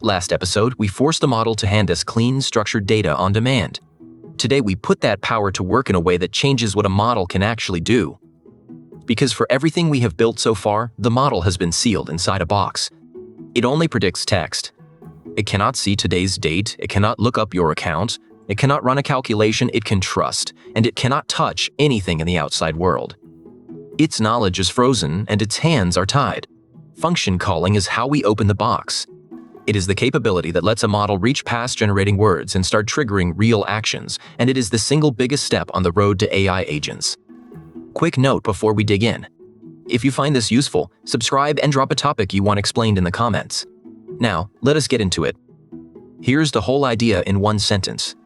Last episode, we forced the model to hand us clean, structured data on demand. Today, we put that power to work in a way that changes what a model can actually do. Because for everything we have built so far, the model has been sealed inside a box. It only predicts text. It cannot see today's date, it cannot look up your account, it cannot run a calculation it can trust, and it cannot touch anything in the outside world. Its knowledge is frozen and its hands are tied. Function calling is how we open the box. It is the capability that lets a model reach past generating words and start triggering real actions, and it is the single biggest step on the road to AI agents. Quick note before we dig in. If you find this useful, subscribe and drop a topic you want explained in the comments. Now, let us get into it. Here's the whole idea in one sentence.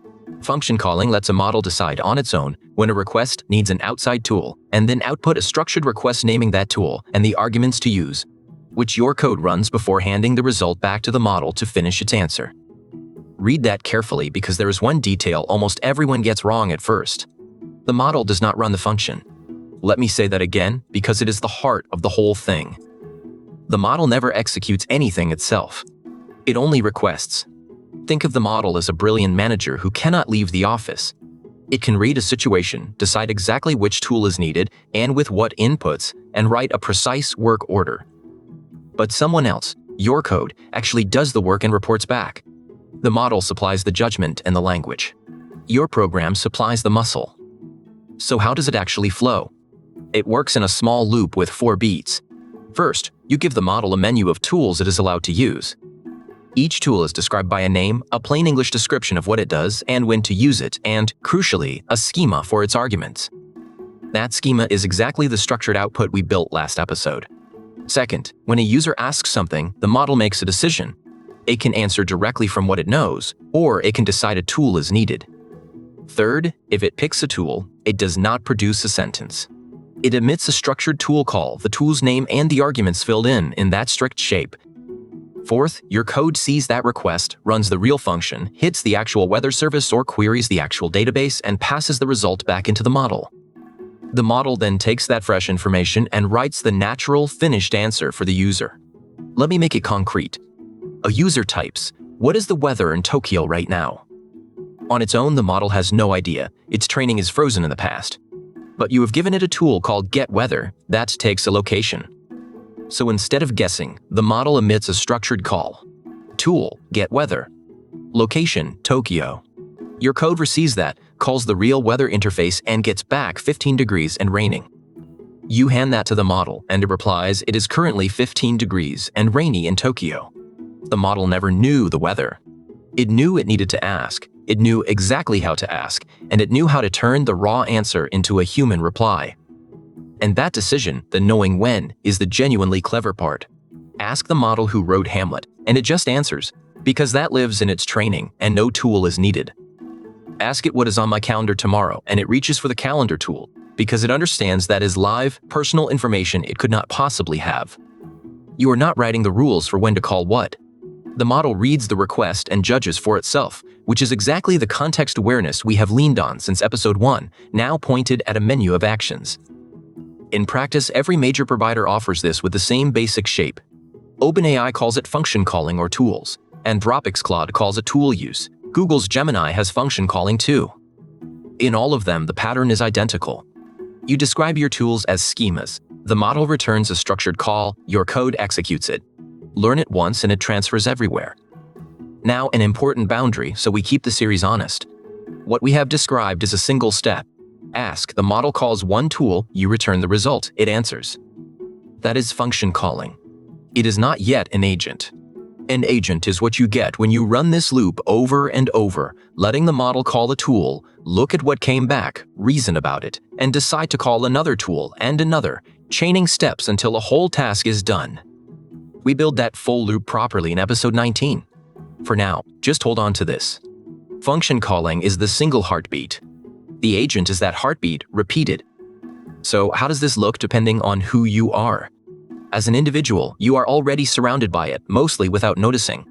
Function calling lets a model decide on its own when a request needs an outside tool, and then output a structured request naming that tool and the arguments to use, which your code runs before handing the result back to the model to finish its answer. Read that carefully because there is one detail almost everyone gets wrong at first. The model does not run the function. Let me say that again because it is the heart of the whole thing. The model never executes anything itself. It only requests. Think of the model as a brilliant manager who cannot leave the office. It can read a situation, decide exactly which tool is needed and with what inputs, and write a precise work order. But someone else, your code, actually does the work and reports back. The model supplies the judgment and the language. Your program supplies the muscle. So how does it actually flow? It works in a small loop with 4 beats. First, you give the model a menu of tools it is allowed to use. Each tool is described by a name, a plain English description of what it does and when to use it, and, crucially, a schema for its arguments. That schema is exactly the structured output we built last episode. Second, when a user asks something, the model makes a decision. It can answer directly from what it knows, or it can decide a tool is needed. Third, if it picks a tool, it does not produce a sentence. It emits a structured tool call, the tool's name and the arguments filled in that strict shape. Fourth, your code sees that request, runs the real function, hits the actual weather service or queries the actual database, and passes the result back into the model. The model then takes that fresh information and writes the natural, finished answer for the user. Let me make it concrete. A user types, "What is the weather in Tokyo right now?" On its own, the model has no idea. Its training is frozen in the past. But you have given it a tool called getWeather that takes a location. So instead of guessing, the model emits a structured call. Tool, getWeather. Location, Tokyo. Your code receives that, calls the real weather interface, and gets back 15 degrees and raining. You hand that to the model, and it replies it is currently 15 degrees and rainy in Tokyo. The model never knew the weather. It knew it needed to ask, it knew exactly how to ask, and it knew how to turn the raw answer into a human reply. And that decision, the knowing when, is the genuinely clever part. Ask the model who wrote Hamlet, and it just answers, because that lives in its training and no tool is needed. Ask it what is on my calendar tomorrow, and it reaches for the calendar tool, because it understands that is live, personal information it could not possibly have. You are not writing the rules for when to call what. The model reads the request and judges for itself, which is exactly the context awareness we have leaned on since episode 1, now pointed at a menu of actions. In practice, every major provider offers this with the same basic shape. OpenAI calls it function calling or tools. Anthropic's Claude calls it tool use. Google's Gemini has function calling too. In all of them, the pattern is identical. You describe your tools as schemas. The model returns a structured call, your code executes it. Learn it once and it transfers everywhere. Now, an important boundary so we keep the series honest. What we have described is a single step. Ask, the model calls one tool, you return the result, it answers. That is function calling. It is not yet an agent. An agent is what you get when you run this loop over and over, letting the model call a tool, look at what came back, reason about it, and decide to call another tool and another, chaining steps until a whole task is done. We build that full loop properly in episode 19. For now, just hold on to this. Function calling is the single heartbeat. The agent is that heartbeat repeated. So how does this look depending on who you are? As an individual, you are already surrounded by it, mostly without noticing.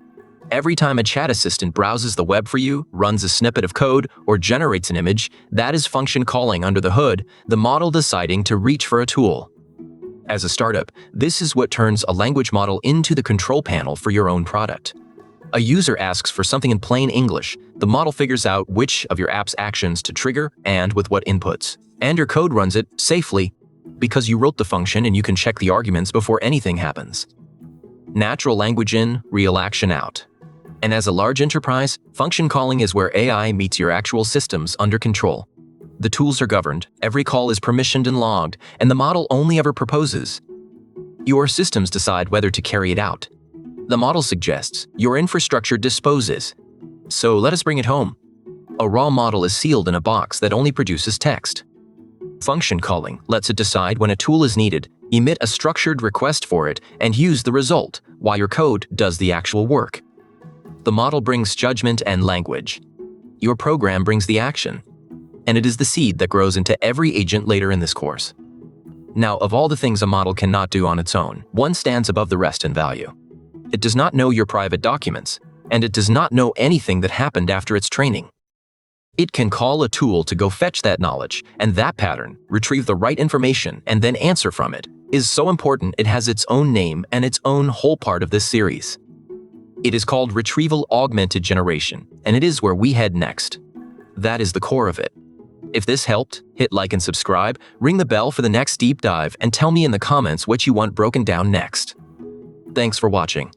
Every time a chat assistant browses the web for you, runs a snippet of code, or generates an image, that is function calling under the hood, the model deciding to reach for a tool. As a startup, this is what turns a language model into the control panel for your own product. A user asks for something in plain English. The model figures out which of your app's actions to trigger and with what inputs. And your code runs it safely because you wrote the function and you can check the arguments before anything happens. Natural language in, real action out. And as a large enterprise, function calling is where AI meets your actual systems under control. The tools are governed, every call is permissioned and logged, and the model only ever proposes. Your systems decide whether to carry it out. The model suggests, your infrastructure disposes. So let us bring it home. A raw model is sealed in a box that only produces text. Function calling lets it decide when a tool is needed, emit a structured request for it, and use the result, while your code does the actual work. The model brings judgment and language. Your program brings the action. And it is the seed that grows into every agent later in this course. Now, of all the things a model cannot do on its own, one stands above the rest in value. It does not know your private documents, and it does not know anything that happened after its training. It can call a tool to go fetch that knowledge, and that pattern, retrieve the right information, and then answer from it, is so important it has its own name and its own whole part of this series. It is called Retrieval Augmented Generation, and it is where we head next. That is the core of it. If this helped, hit like and subscribe, ring the bell for the next deep dive, and tell me in the comments what you want broken down next. Thanks for watching.